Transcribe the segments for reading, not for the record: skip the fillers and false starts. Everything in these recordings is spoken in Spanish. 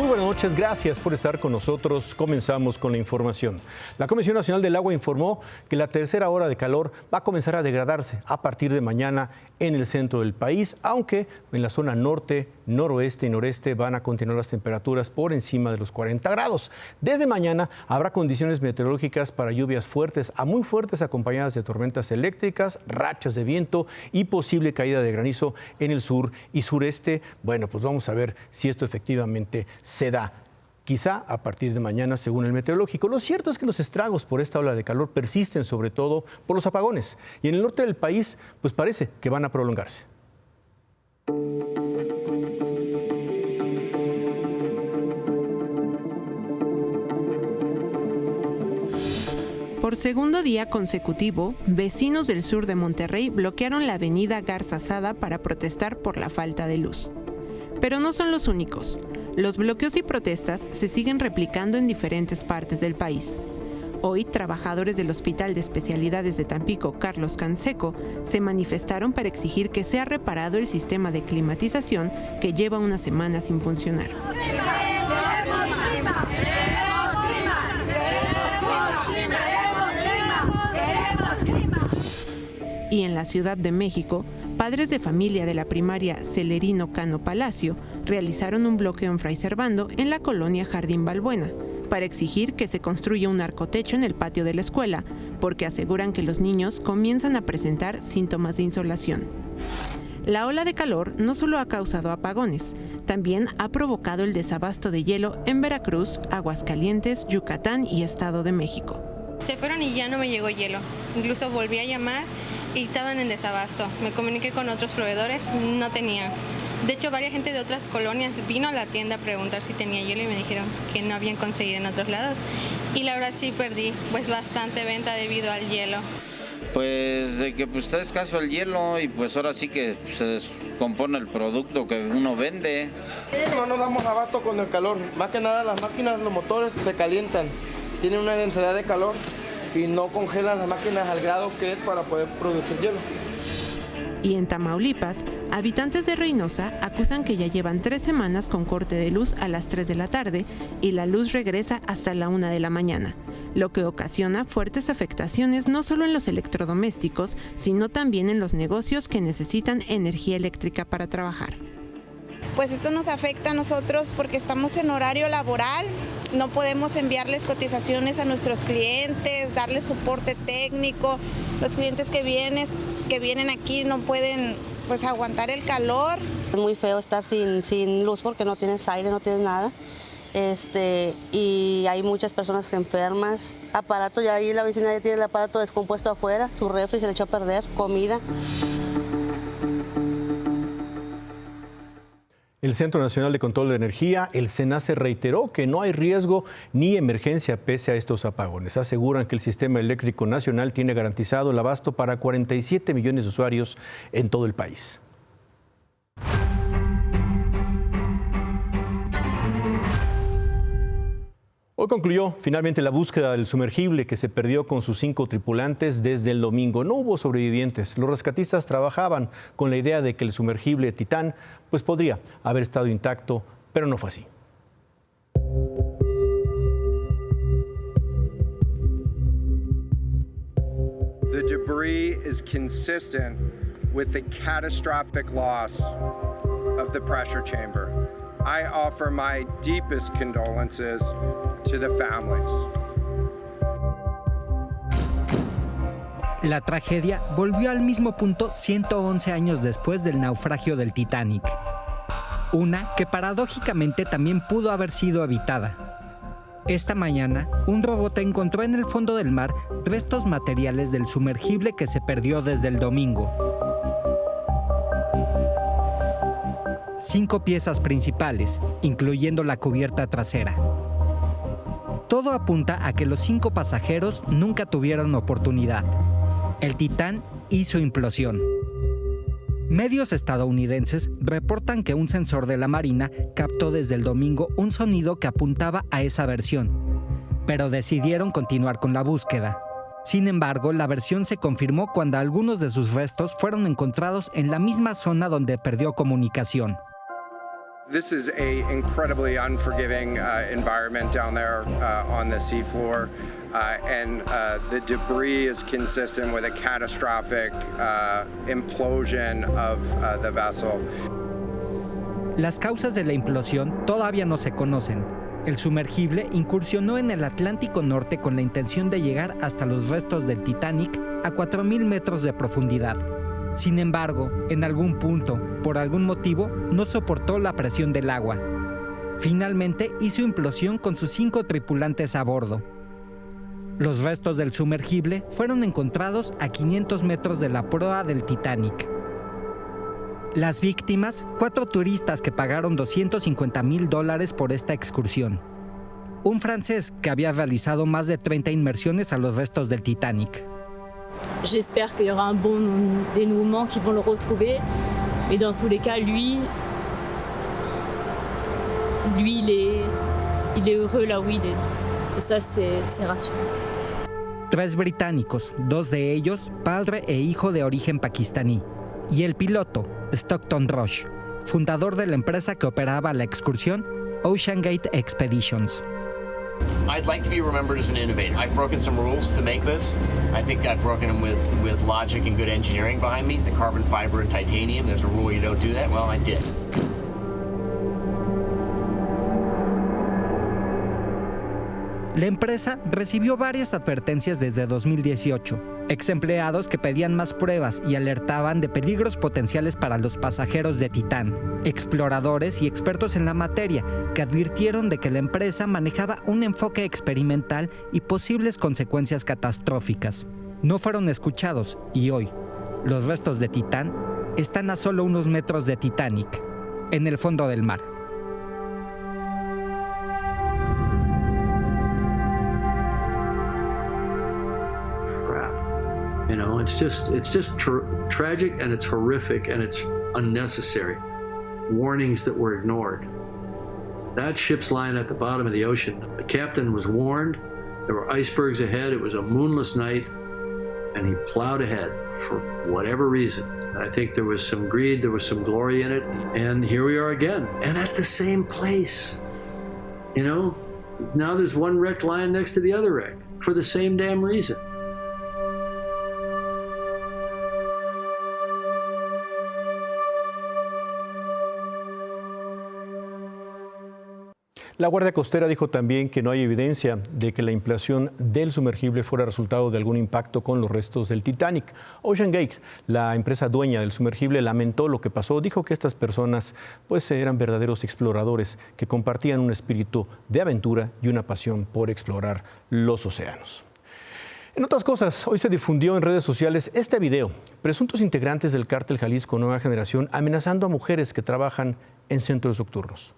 Muy buenas noches, gracias por estar con nosotros. Comenzamos con la información. La Comisión Nacional del Agua informó que la tercera ola de calor va a comenzar a degradarse a partir de mañana en el centro del país, aunque en la zona norte, noroeste y noreste van a continuar las temperaturas por encima de los 40 grados. Desde mañana habrá condiciones meteorológicas para lluvias fuertes a muy fuertes acompañadas de tormentas eléctricas, rachas de viento y posible caída de granizo en el sur y sureste. Bueno, pues vamos a ver si esto efectivamente se da. Quizá a partir de mañana, según el meteorológico. Lo cierto es que los estragos por esta ola de calor persisten, sobre todo por los apagones. Y en el norte del país, pues parece que van a prolongarse. Por segundo día consecutivo, vecinos del sur de Monterrey bloquearon la avenida Garza Sada para protestar por la falta de luz. Pero no son los únicos. Los bloqueos y protestas se siguen replicando en diferentes partes del país. Hoy, trabajadores del Hospital de Especialidades de Tampico, Carlos Canseco, se manifestaron para exigir que sea reparado el sistema de climatización que lleva una semana sin funcionar. Y en la Ciudad de México, padres de familia de la primaria Celerino Cano Palacio realizaron un bloqueo en Fray Servando en la colonia Jardín Balbuena para exigir que se construya un arcotecho en el patio de la escuela, porque aseguran que los niños comienzan a presentar síntomas de insolación. La ola de calor no solo ha causado apagones, también ha provocado el desabasto de hielo en Veracruz, Aguascalientes, Yucatán y Estado de México. Se fueron y ya no me llegó hielo. Incluso volví a llamar y estaban en desabasto. Me comuniqué con otros proveedores, no tenían. De hecho, varias gente de otras colonias vino a la tienda a preguntar si tenía hielo y me dijeron que no habían conseguido en otros lados. Y la verdad sí perdí pues bastante venta debido al hielo. Pues de que está escaso el hielo y pues ahora sí que se descompone el producto que uno vende. No nos damos abasto con el calor. Más que nada las máquinas, los motores se calientan. Tienen una densidad de calor y no congelan las máquinas al grado que es para poder producir hielo. Y en Tamaulipas, habitantes de Reynosa acusan que ya llevan 3 semanas con corte de luz a las 3 de la tarde y la luz regresa hasta la 1 de la mañana, lo que ocasiona fuertes afectaciones no solo en los electrodomésticos, sino también en los negocios que necesitan energía eléctrica para trabajar. Pues esto nos afecta a nosotros porque estamos en horario laboral, no podemos enviarles cotizaciones a nuestros clientes, darles soporte técnico. Los clientes que vienen aquí no pueden pues aguantar el calor. Es muy feo estar sin luz porque no tienes aire, no tienes nada. Y hay muchas personas enfermas. Aparato, ya ahí la vecina ya tiene el aparato descompuesto afuera, su refri se le echó a perder, comida. El Centro Nacional de Control de Energía, el CENACE, reiteró que no hay riesgo ni emergencia pese a estos apagones. Aseguran que el Sistema Eléctrico Nacional tiene garantizado el abasto para 47 millones de usuarios en todo el país. Hoy concluyó finalmente la búsqueda del sumergible que se perdió con sus 5 tripulantes desde el domingo. No hubo sobrevivientes. Los rescatistas trabajaban con la idea de que el sumergible Titán pues podría haber estado intacto, pero no fue así. The debris is consistent with the catastrophic loss of the pressure chamber. I offer my deepest condolences to the families. La tragedia volvió al mismo punto 111 años después del naufragio del Titanic. Una que paradójicamente también pudo haber sido habitada. Esta mañana, un robot encontró en el fondo del mar restos materiales del sumergible que se perdió desde el domingo. 5 piezas principales, incluyendo la cubierta trasera. Todo apunta a que los 5 pasajeros nunca tuvieron oportunidad. El Titán hizo implosión. Medios estadounidenses reportan que un sensor de la Marina captó desde el domingo un sonido que apuntaba a esa versión, pero decidieron continuar con la búsqueda. Sin embargo, la versión se confirmó cuando algunos de sus restos fueron encontrados en la misma zona donde perdió comunicación. This is a incredibly unforgiving environment down there on the seafloor, and the debris is consistent with a catastrophic implosion of the vessel. Las causas de la implosión todavía no se conocen. El sumergible incursionó en el Atlántico Norte con la intención de llegar hasta los restos del Titanic a 4,000 metros de profundidad. Sin embargo, en algún punto, por algún motivo, no soportó la presión del agua. Finalmente hizo implosión con sus 5 tripulantes a bordo. Los restos del sumergible fueron encontrados a 500 metros de la proa del Titanic. Las víctimas, 4 turistas que pagaron $250,000 por esta excursión. Un francés que había realizado más de 30 inmersiones a los restos del Titanic. J'espère qu'il y aura un bon dénouement, qu'ils vont le retrouver. Mais dans tous les cas, lui il est heureux là où il est. Et ça, c'est rassurant. 3 británicos, 2 de ellos padre e hijo de origen pakistaní. Y el piloto, Stockton Rush, fundador de la empresa que operaba la excursión OceanGate Expeditions. I'd like to be remembered as an innovator. I've broken some rules to make this. I think I've broken them with logic and good engineering behind me. The carbon fiber and titanium, there's a rule you don't do that. Well, I did. La empresa recibió varias advertencias desde 2018. Ex-empleados que pedían más pruebas y alertaban de peligros potenciales para los pasajeros de Titán. Exploradores y expertos en la materia que advirtieron de que la empresa manejaba un enfoque experimental y posibles consecuencias catastróficas. No fueron escuchados y hoy, los restos de Titán están a solo unos metros de Titanic, en el fondo del mar. You know, it's just tragic, and it's horrific, and it's unnecessary. Warnings that were ignored. That ship's lying at the bottom of the ocean. The captain was warned. There were icebergs ahead. It was a moonless night, and he plowed ahead for whatever reason. I think there was some greed, there was some glory in it, and here we are again, and at the same place. You know, now there's one wreck lying next to the other wreck for the same damn reason. La Guardia Costera dijo también que no hay evidencia de que la implosión del sumergible fuera resultado de algún impacto con los restos del Titanic. OceanGate, la empresa dueña del sumergible, lamentó lo que pasó. Dijo que estas personas eran verdaderos exploradores que compartían un espíritu de aventura y una pasión por explorar los océanos. En otras cosas, hoy se difundió en redes sociales este video. Presuntos integrantes del cártel Jalisco Nueva Generación amenazando a mujeres que trabajan en centros nocturnos.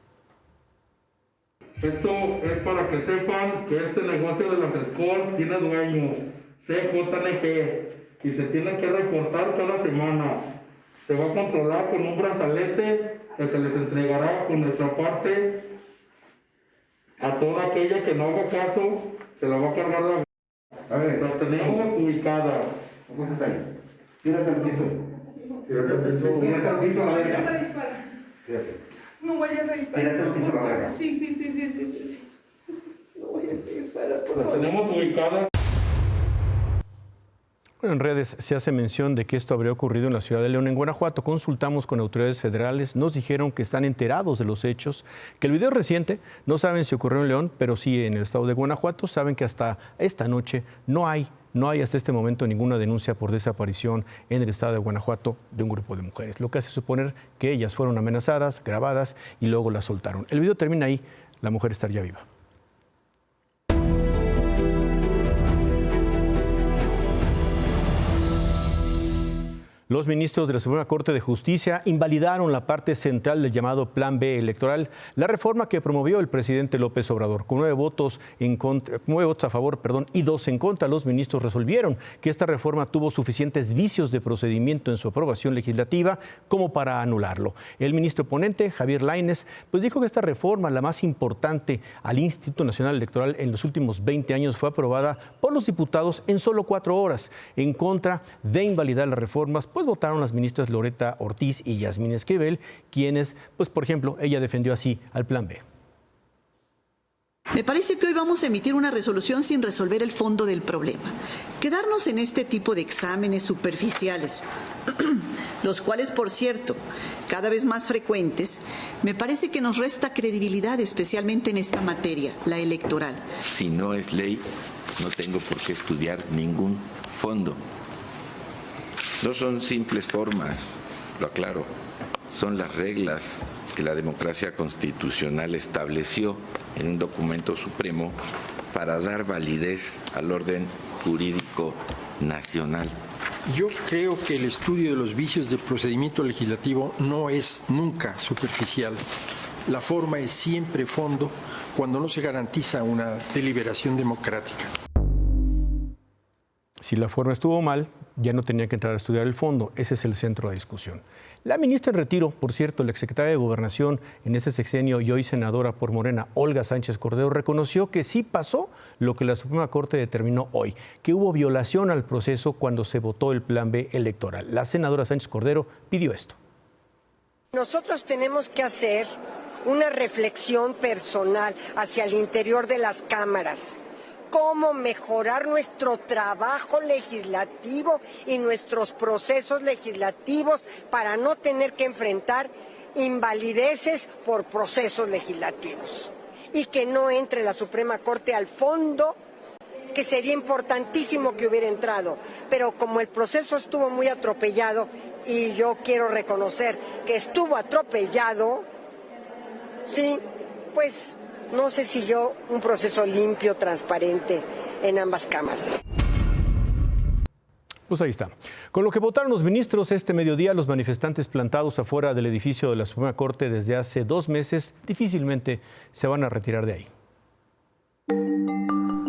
Esto es para que sepan que este negocio de las escort tiene dueño, CJNG, y se tiene que reportar cada semana. Se va a controlar con un brazalete que se les entregará por nuestra parte. A toda aquella que no haga caso, se la va a cargar la... Las tenemos ubicadas. ¿Cómo está ahí? Tírate al piso. Tírate al piso. Tírate al piso a la derecha. Tírate. No vayas a disparar. Tírate al piso a la derecha. Sí. No vayas a disparar, por favor. Las tenemos ubicadas. En redes se hace mención de que esto habría ocurrido en la ciudad de León, en Guanajuato. Consultamos con autoridades federales, nos dijeron que están enterados de los hechos, que el video es reciente, no saben si ocurrió en León, pero sí en el estado de Guanajuato. Saben que hasta esta noche no hay hasta este momento ninguna denuncia por desaparición en el estado de Guanajuato de un grupo de mujeres, lo que hace suponer que ellas fueron amenazadas, grabadas y luego las soltaron. El video termina ahí, la mujer estaría viva. Los ministros de la Suprema Corte de Justicia invalidaron la parte central del llamado Plan B electoral, la reforma que promovió el presidente López Obrador. Con 9 votos a favor, y 2 en contra, los ministros resolvieron que esta reforma tuvo suficientes vicios de procedimiento en su aprobación legislativa como para anularlo. El ministro ponente, Javier Lainez, dijo que esta reforma, la más importante al Instituto Nacional Electoral en los últimos 20 años, fue aprobada por los diputados en solo 4 horas, en contra de invalidar las reformas, pues votaron las ministras Loreta Ortiz y Yasmín Esquivel, quienes, pues por ejemplo, ella defendió así al Plan B. Me parece que hoy vamos a emitir una resolución sin resolver el fondo del problema. Quedarnos en este tipo de exámenes superficiales, los cuales, por cierto, cada vez más frecuentes, me parece que nos resta credibilidad, especialmente en esta materia, la electoral. Si no es ley, no tengo por qué estudiar ningún fondo. No son simples formas, lo aclaro. Son las reglas que la democracia constitucional estableció en un documento supremo para dar validez al orden jurídico nacional. Yo creo que el estudio de los vicios del procedimiento legislativo no es nunca superficial. La forma es siempre fondo cuando no se garantiza una deliberación democrática. Si la forma estuvo mal, ya no tenía que entrar a estudiar el fondo. Ese es el centro de discusión. La ministra en retiro, por cierto, la exsecretaria de Gobernación en ese sexenio y hoy senadora por Morena, Olga Sánchez Cordero, reconoció que sí pasó lo que la Suprema Corte determinó hoy, que hubo violación al proceso cuando se votó el Plan B electoral. La senadora Sánchez Cordero pidió esto. Nosotros tenemos que hacer una reflexión personal hacia el interior de las cámaras. Cómo mejorar nuestro trabajo legislativo y nuestros procesos legislativos para no tener que enfrentar invalideces por procesos legislativos. Y que no entre la Suprema Corte al fondo, que sería importantísimo que hubiera entrado. Pero como el proceso estuvo muy atropellado, y yo quiero reconocer que estuvo atropellado, sí, pues no se siguió un proceso limpio, transparente en ambas cámaras. Pues ahí está. Con lo que votaron los ministros este mediodía, los manifestantes plantados afuera del edificio de la Suprema Corte desde hace 2 meses difícilmente se van a retirar de ahí.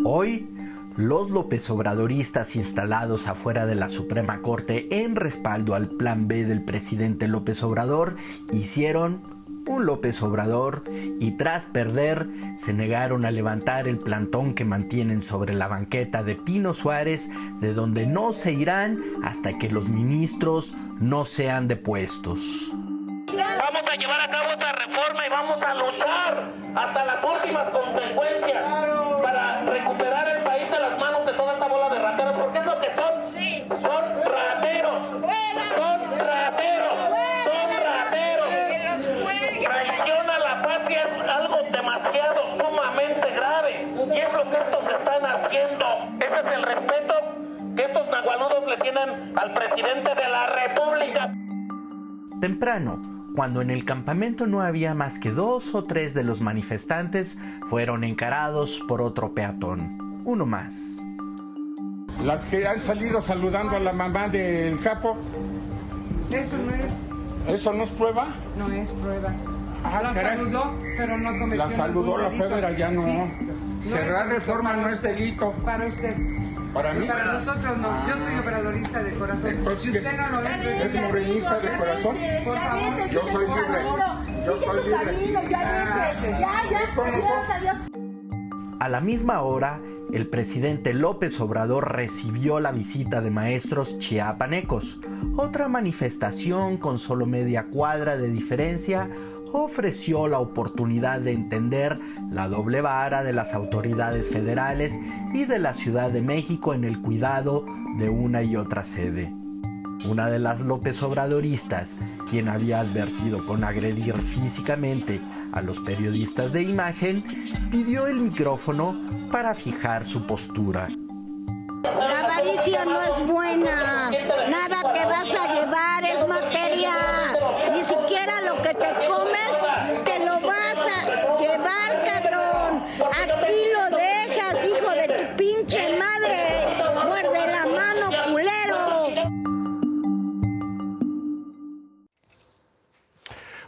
Hoy, los López Obradoristas instalados afuera de la Suprema Corte en respaldo al Plan B del presidente López Obrador hicieron un López Obrador y tras perder se negaron a levantar el plantón que mantienen sobre la banqueta de Pino Suárez, de donde no se irán hasta que los ministros no sean depuestos. Vamos a llevar a cabo esta reforma y vamos a luchar hasta las últimas consecuencias para recuperar el país de las manos de toda esta bola de rateros, porque es lo que son. Son rateros. Son rateros. Traición a la patria es algo demasiado sumamente grave y es lo que estos están haciendo. Ese es el respeto que estos nagualudos le tienen al presidente de la República. Temprano, cuando en el campamento no había más que 2 o 3 de los manifestantes, fueron encarados por otro peatón, uno más. Las que han salido saludando a la mamá del Chapo. Eso no es. ¿Eso no es prueba? No es prueba. La saludó, pero no cometió. La saludó la Federa, ya no. Sí. Cerrar reforma no es delito. Para usted. Para mí. Para nosotros no. Yo soy obradorista de corazón. Entonces, si usted no lo es. ¿Es morenista de corazón? Por favor. Yo soy libre. Yo soy libre. Ya. A la misma hora, el presidente López Obrador recibió la visita de maestros chiapanecos. Otra manifestación con solo media cuadra de diferencia ofreció la oportunidad de entender la doble vara de las autoridades federales y de la Ciudad de México en el cuidado de una y otra sede. Una de las López Obradoristas, quien había advertido con agredir físicamente a los periodistas de imagen, pidió el micrófono para fijar su postura. La avaricia no es buena, nada que vas a llevar es materia, ni siquiera lo que te comes te lo vas a llevar, cabrón. Aquí lo dejas, hijo de tu pinche madre, muerde la mano, culero.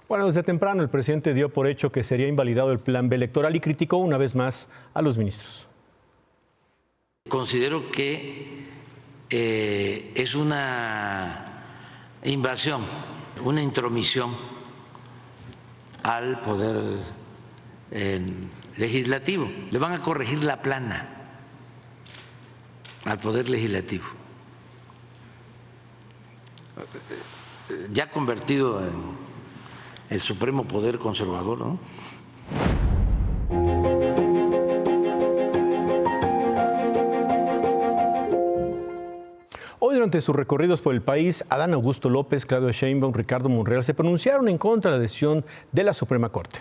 Bueno, desde temprano el presidente dio por hecho que sería invalidado el Plan B electoral y criticó una vez más a los ministros. Considero que es una invasión, una intromisión al poder legislativo. Le van a corregir la plana al poder legislativo. ya convertido en el supremo poder conservador, ¿no? Hoy, durante sus recorridos por el país, Adán Augusto López, Claudia Sheinbaum, Ricardo Monreal se pronunciaron en contra de la decisión de la Suprema Corte.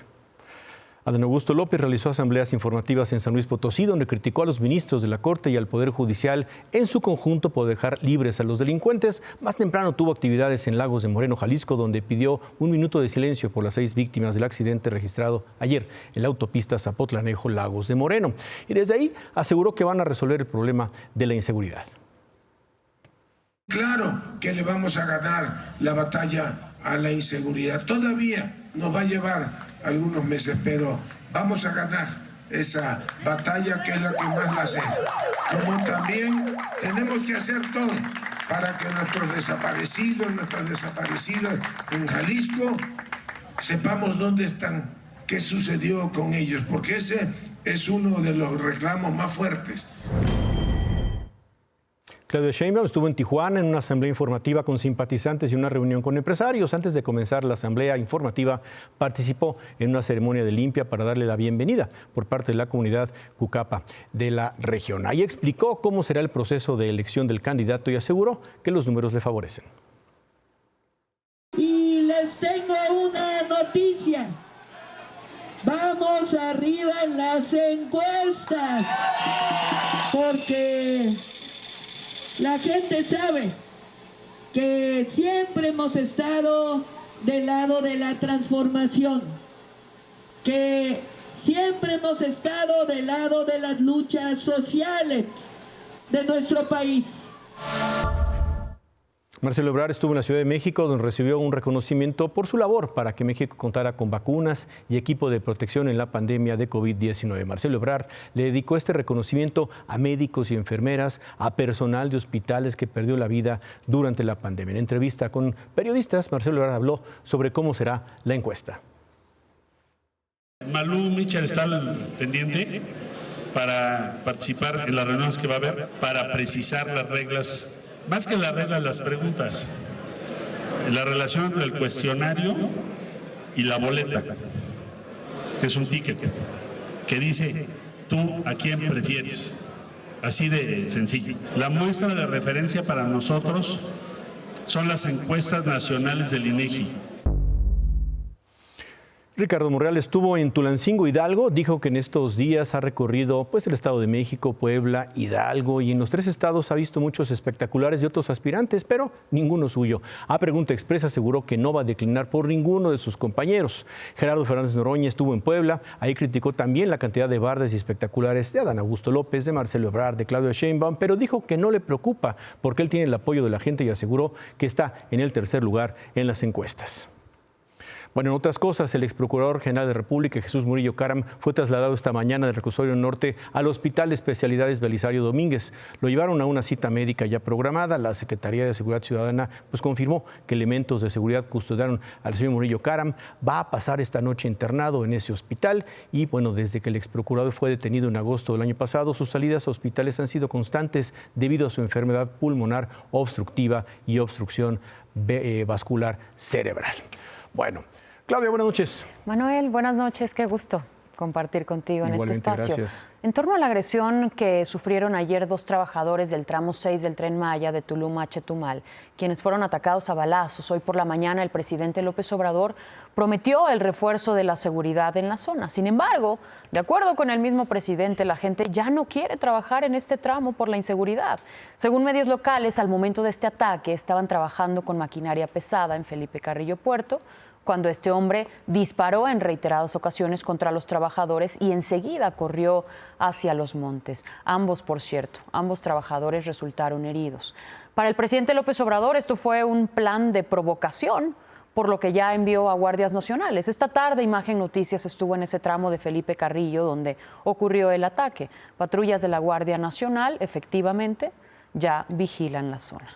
Adán Augusto López realizó asambleas informativas en San Luis Potosí, donde criticó a los ministros de la Corte y al Poder Judicial en su conjunto por dejar libres a los delincuentes. Más temprano tuvo actividades en Lagos de Moreno, Jalisco, donde pidió 1 minuto de silencio por las 6 víctimas del accidente registrado ayer en la autopista Zapotlanejo-Lagos de Moreno. Y desde ahí aseguró que van a resolver el problema de la inseguridad. Claro que le vamos a ganar la batalla a la inseguridad. Todavía nos va a llevar algunos meses, pero vamos a ganar esa batalla, que es la que más la sé. Como también tenemos que hacer todo para que nuestros desaparecidos en Jalisco sepamos dónde están, qué sucedió con ellos, porque ese es uno de los reclamos más fuertes. Claudia Sheinbaum estuvo en Tijuana en una asamblea informativa con simpatizantes y una reunión con empresarios. Antes de comenzar la asamblea informativa, participó en una ceremonia de limpia para darle la bienvenida por parte de la comunidad Cucapa de la región. Ahí explicó cómo será el proceso de elección del candidato y aseguró que los números le favorecen. Y les tengo una noticia. Vamos arriba en las encuestas, porque la gente sabe que siempre hemos estado del lado de la transformación, que siempre hemos estado del lado de las luchas sociales de nuestro país. Marcelo Ebrard estuvo en la Ciudad de México, donde recibió un reconocimiento por su labor para que México contara con vacunas y equipo de protección en la pandemia de COVID-19. Marcelo Ebrard le dedicó este reconocimiento a médicos y enfermeras, a personal de hospitales que perdió la vida durante la pandemia. En entrevista con periodistas, Marcelo Ebrard habló sobre cómo será la encuesta. Malú Michel está al pendiente para participar en las reuniones que va a haber, para precisar las reglas. Más que las reglas, las preguntas, la relación entre el cuestionario y la boleta, que es un ticket, que dice, ¿tú a quién prefieres? Así de sencillo. La muestra de referencia para nosotros son las encuestas nacionales del INEGI. Ricardo Monreal estuvo en Tulancingo, Hidalgo. Dijo que en estos días ha recorrido el Estado de México, Puebla, Hidalgo, y en los 3 estados ha visto muchos espectaculares de otros aspirantes, pero ninguno suyo. A pregunta expresa aseguró que no va a declinar por ninguno de sus compañeros. Gerardo Fernández Noroña estuvo en Puebla. Ahí criticó también la cantidad de bardas y espectaculares de Adán Augusto López, de Marcelo Ebrard, de Claudia Sheinbaum, pero dijo que no le preocupa porque él tiene el apoyo de la gente y aseguró que está en el 3er lugar en las encuestas. Bueno, en otras cosas, el exprocurador general de la República, Jesús Murillo Caram, fue trasladado esta mañana del Reclusorio Norte al Hospital de Especialidades Belisario Domínguez. Lo llevaron a una cita médica ya programada. La Secretaría de Seguridad Ciudadana confirmó que elementos de seguridad custodiaron al señor Murillo Caram. Va a pasar esta noche internado en ese hospital y, bueno, desde que el exprocurador fue detenido en agosto del año pasado, sus salidas a hospitales han sido constantes debido a su enfermedad pulmonar obstructiva y obstrucción vascular cerebral. Bueno, Claudia, buenas noches. Manuel, buenas noches, qué gusto compartir contigo en este espacio. Gracias. En torno a la agresión que sufrieron ayer 2 trabajadores del tramo 6 del Tren Maya de Tulum a Chetumal, quienes fueron atacados a balazos, hoy por la mañana el presidente López Obrador prometió el refuerzo de la seguridad en la zona. Sin embargo, de acuerdo con el mismo presidente, la gente ya no quiere trabajar en este tramo por la inseguridad. Según medios locales, al momento de este ataque estaban trabajando con maquinaria pesada en Felipe Carrillo Puerto, cuando este hombre disparó en reiteradas ocasiones contra los trabajadores y enseguida corrió hacia los montes. Ambos trabajadores resultaron heridos. Para el presidente López Obrador, esto fue un plan de provocación, por lo que ya envió a guardias nacionales. Esta tarde, Imagen Noticias estuvo en ese tramo de Felipe Carrillo donde ocurrió el ataque. Patrullas de la Guardia Nacional, efectivamente, ya vigilan la zona.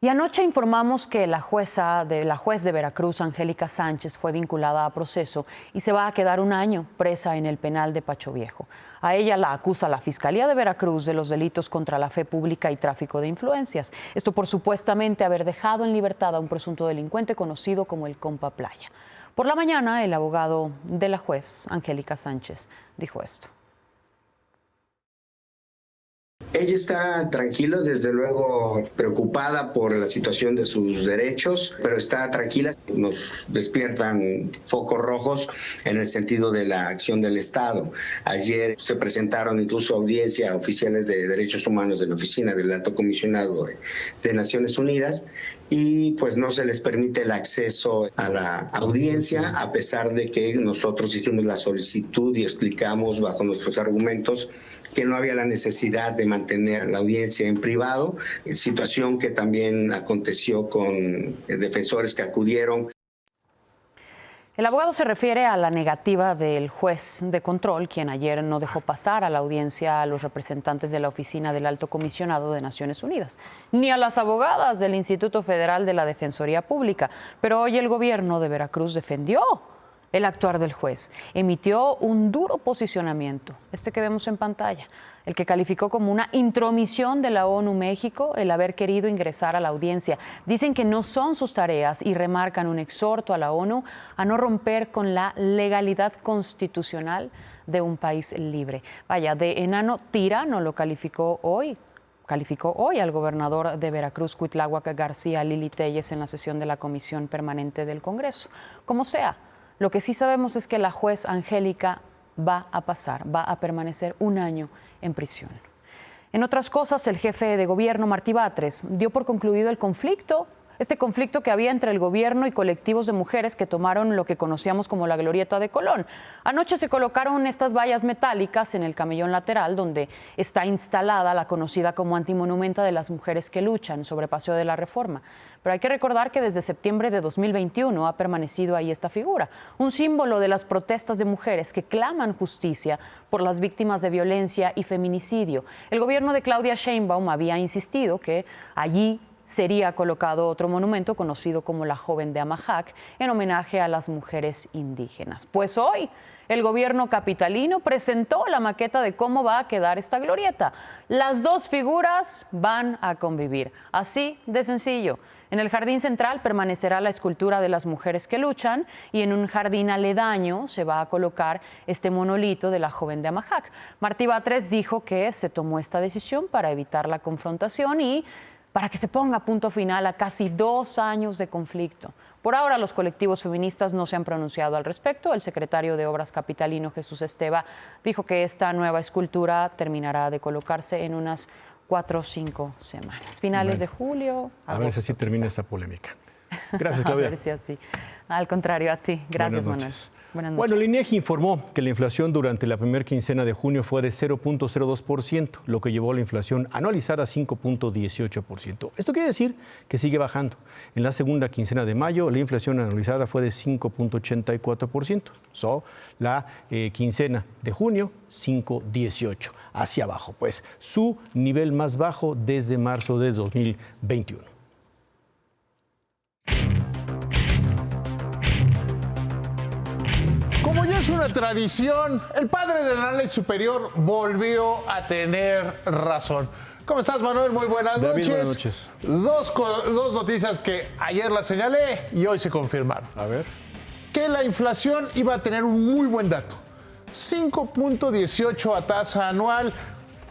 Y anoche informamos que la juez de Veracruz, Angélica Sánchez, fue vinculada a proceso y se va a quedar un año presa en el penal de Pacho Viejo. A ella la acusa la Fiscalía de Veracruz de los delitos contra la fe pública y tráfico de influencias. Esto por supuestamente haber dejado en libertad a un presunto delincuente conocido como el Compa Playa. Por la mañana, el abogado de la juez, Angélica Sánchez, dijo esto. Ella está tranquila, desde luego preocupada por la situación de sus derechos, pero está tranquila. Nos despiertan focos rojos en el sentido de la acción del Estado. Ayer se presentaron incluso audiencia a oficiales de derechos humanos de la oficina del Alto Comisionado de Naciones Unidas y pues no se les permite el acceso a la audiencia, a pesar de que nosotros hicimos la solicitud y explicamos bajo nuestros argumentos que no había la necesidad de mantener la audiencia en privado, situación que también aconteció con defensores que acudieron. El abogado se refiere a la negativa del juez de control, quien ayer no dejó pasar a la audiencia a los representantes de la oficina del Alto Comisionado de Naciones Unidas, ni a las abogadas del Instituto Federal de la Defensoría Pública. Pero hoy el gobierno de Veracruz defendió el actuar del juez. Emitió un duro posicionamiento, este que vemos en pantalla, el que calificó como una intromisión de la ONU México el haber querido ingresar a la audiencia. Dicen que no son sus tareas y remarcan un exhorto a la ONU a no romper con la legalidad constitucional de un país libre. Vaya, de enano tirano lo calificó hoy al gobernador de Veracruz, Cuitláhuac García Lili Telles, en la sesión de la Comisión Permanente del Congreso. Como sea, lo que sí sabemos es que la juez Angélica va a permanecer un año en prisión. En otras cosas, el jefe de gobierno, Martí Batres, dio por concluido el conflicto, este conflicto que había entre el gobierno y colectivos de mujeres que tomaron lo que conocíamos como la Glorieta de Colón. Anoche se colocaron estas vallas metálicas en el camellón lateral, donde está instalada la conocida como Antimonumenta de las Mujeres que Luchan sobre Paseo de la Reforma. Pero hay que recordar que desde septiembre de 2021 ha permanecido ahí esta figura, un símbolo de las protestas de mujeres que claman justicia por las víctimas de violencia y feminicidio. El gobierno de Claudia Sheinbaum había insistido que allí sería colocado otro monumento conocido como la Joven de Amajac, en homenaje a las mujeres indígenas. Pues hoy el gobierno capitalino presentó la maqueta de cómo va a quedar esta glorieta. Las dos figuras van a convivir, así de sencillo. En el jardín central permanecerá la escultura de las mujeres que luchan y en un jardín aledaño se va a colocar este monolito de la Joven de Amajac. Martí Batres dijo que se tomó esta decisión para evitar la confrontación y para que se ponga punto final a casi 2 años de conflicto. Por ahora, los colectivos feministas no se han pronunciado al respecto. El secretario de Obras capitalino, Jesús Esteva, dijo que esta nueva escultura terminará de colocarse en unas 4 o 5 semanas. Finales de julio, agosto, a ver si así termina esa polémica. Gracias, Claudia. A ver si así. Al contrario, a ti. Gracias, Manuel. Buenas noches. Bueno, el INEGI informó que la inflación durante la primera quincena de junio fue de 0.02%, lo que llevó a la inflación anualizada a 5.18%. Esto quiere decir que sigue bajando. En la segunda quincena de mayo, la inflación anualizada fue de 5.84%. La quincena de junio, 5.18%. Hacia abajo, pues, su nivel más bajo desde marzo de 2021. Como ya es una tradición, el padre de la ley superior volvió a tener razón. ¿Cómo estás, Manuel? Muy buenas noches. David, buenas noches. Dos noticias que ayer las señalé y hoy se confirmaron. A ver. Que la inflación iba a tener un muy buen dato. 5.18 a tasa anual.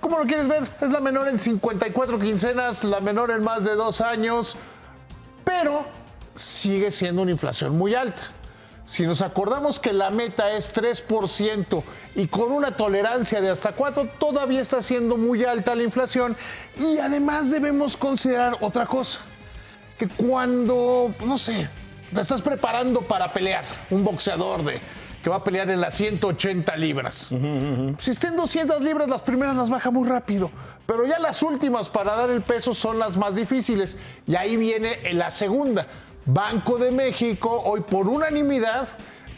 ¿Cómo lo quieres ver? Es la menor en 54 quincenas, la menor en más de 2 años, pero sigue siendo una inflación muy alta. Si nos acordamos que la meta es 3% y con una tolerancia de hasta 4%, todavía está siendo muy alta la inflación. Y además debemos considerar otra cosa, que cuando, no sé, te estás preparando para pelear, un boxeador que va a pelear en las 180 libras. Si estén 200 libras, las primeras las baja muy rápido, pero ya las últimas para dar el peso son las más difíciles. Y ahí viene la segunda. Banco de México, hoy por unanimidad,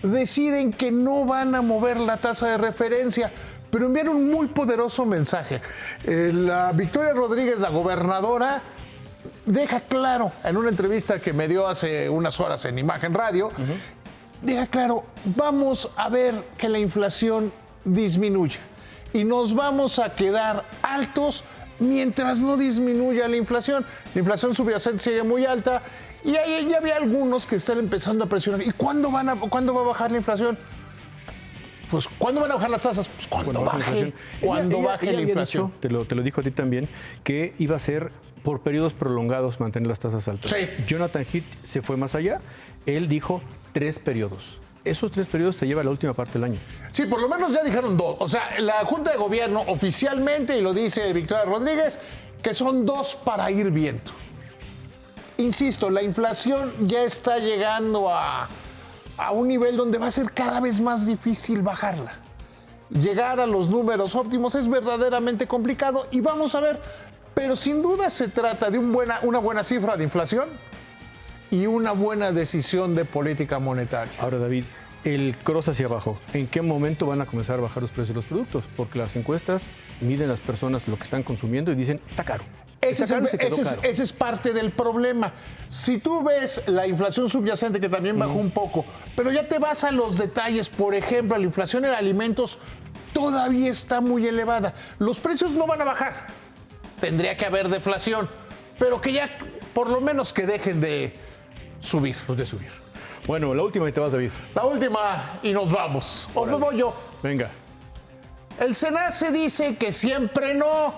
deciden que no van a mover la tasa de referencia, pero envían un muy poderoso mensaje. La Victoria Rodríguez, la gobernadora, deja claro en una entrevista que me dio hace unas horas en Imagen Radio, deja claro, vamos a ver que la inflación disminuya y nos vamos a quedar altos mientras no disminuya la inflación. La inflación subyacente sigue muy alta y ahí ya había algunos que están empezando a presionar. ¿Y cuándo va a bajar la inflación? Pues, ¿cuándo van a bajar las tasas? Pues, cuando baje la inflación. Dicho, te lo dijo a ti también, que iba a ser por periodos prolongados mantener las tasas altas. Sí. Jonathan Heath se fue más allá. Él dijo 3 periodos. Esos 3 periodos te lleva a la última parte del año. Sí, por lo menos ya dijeron 2. O sea, la Junta de Gobierno oficialmente, y lo dice Victoria Rodríguez, que son 2 para ir viendo. Insisto, la inflación ya está llegando a un nivel donde va a ser cada vez más difícil bajarla. Llegar a los números óptimos es verdaderamente complicado y vamos a ver, pero sin duda se trata de una buena cifra de inflación y una buena decisión de política monetaria. Ahora, David, el cross hacia abajo, ¿en qué momento van a comenzar a bajar los precios de los productos? Porque las encuestas miden las personas lo que están consumiendo y dicen, está caro. Ese es parte del problema. Si tú ves la inflación subyacente, que también bajó un poco, pero ya te vas a los detalles, por ejemplo, la inflación en alimentos todavía está muy elevada. Los precios no van a bajar. Tendría que haber deflación, pero que ya por lo menos que dejen de subir. Bueno, la última y te vas, David. La última y nos vamos. ¿O me voy yo? Venga. El SENACE dice que siempre no,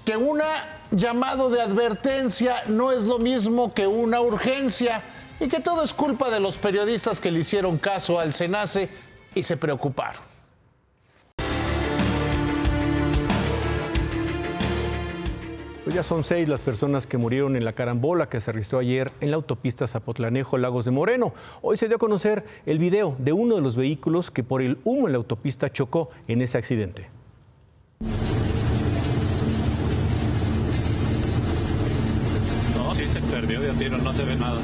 que una llamado de advertencia no es lo mismo que una urgencia y que todo es culpa de los periodistas que le hicieron caso al SENACE y se preocuparon. Pues ya son 6 las personas que murieron en la carambola que se registró ayer en la autopista Zapotlanejo, Lagos de Moreno. Hoy se dio a conocer el video de uno de los vehículos que por el humo en la autopista chocó en ese accidente. No, sí se perdió de a tiro, no se ve nada.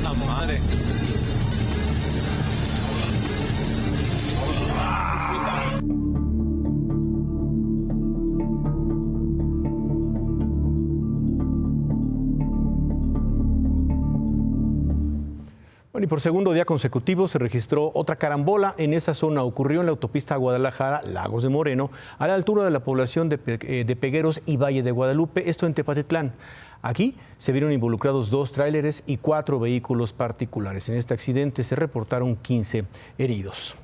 La madre. Bueno, y por segundo día consecutivo se registró otra carambola en esa zona. Ocurrió en la autopista Guadalajara, Lagos de Moreno, a la altura de la población de Pegueros y Valle de Guadalupe, esto en Tepatitlán. Aquí se vieron involucrados 2 tráileres y 4 vehículos particulares. En este accidente se reportaron 15 heridos.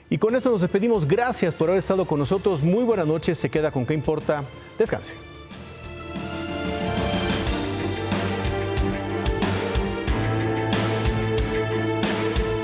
Y con esto nos despedimos. Gracias por haber estado con nosotros. Muy buenas noches. Se queda con ¿Qué importa? Descanse.